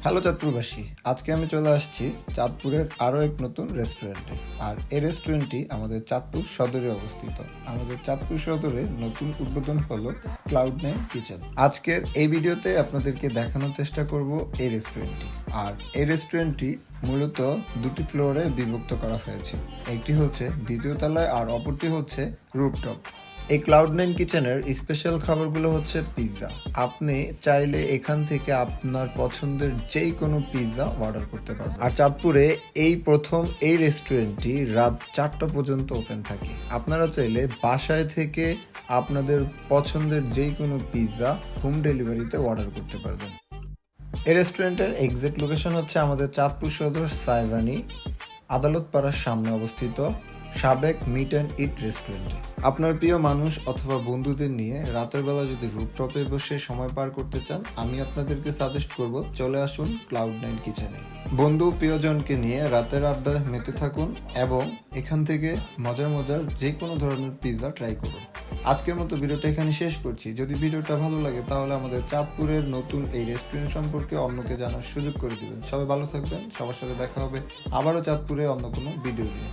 Hello চাঁদপুরবাসী, আজকে আমি চলে আসছি চাঁদপুরের আরও এক নতুন রেস্টুরেন্টে। আর এই রেস্টুরেন্টটি আমাদের চাঁদপুর সদরে অবস্থিত। আমাদের চাঁদপুর সদরে নতুন উদ্বোধন হলো ক্লাউড9 কিচেন। আজকের এই ভিডিওতে আপনাদেরকে দেখানোর চেষ্টা করব এই রেস্টুরেন্টটি। আর এই রেস্টুরেন্টটি মূলত দুটি ফ্লোরে বিভক্ত করা হয়েছে। একটি হচ্ছে দ্বিতীয় তলায় আর অপরটি হচ্ছে রুফটপ। এই ক্লাউড9 কিচেনের স্পেশাল খাবারগুলো হচ্ছে পিৎজা। আপনি চাইলে এখান থেকে আপনার পছন্দের যেই কোনো পিৎজা অর্ডার করতে পারবেন। আর চাঁদপুরে এই প্রথম এই রেস্টুরেন্টটি রাত 4টা পর্যন্ত ওপেন থাকে। আপনারা চাইলে বাসায় থেকে আপনাদের পছন্দের যেই কোনো পিৎজা হোম ডেলিভারিতে অর্ডার করতে পারবেন। এই রেস্টুরেন্টের এক্সাক্ট লোকেশন হচ্ছে আমাদের চাঁদপুর সদর সাইভানি আদালত পাড়ার সামনে অবস্থিত সাবেক মিট অ্যান্ড ইট রেস্টুরেন্টে। আপনার প্রিয় মানুষ অথবা বন্ধুদের নিয়ে রাতের বেলা যদি রুফটপে বসে সময় পার করতে চান, আমি আপনাদেরকে সাজেস্ট করব চলে আসুন ক্লাউড9 কিচেনে। বন্ধু প্রিয়জনকে নিয়ে রাতের আড্ডায় মেতে থাকুন এবং এখান থেকে মজার মজার যে কোনো ধরনের পিৎজা ট্রাই করুন। আজকের মতো ভিডিওটা এখানে শেষ করছি। যদি ভিডিওটা ভালো লাগে তাহলে আমাদের চাঁদপুরের নতুন এই রেস্টুরেন্ট সম্পর্কে অন্যকে জানার সুযোগ করে দিবেন। সবাই ভালো থাকবেন, সবার সাথে দেখা হবে আবারও চাঁদপুরে অন্য কোনো ভিডিও নিয়ে।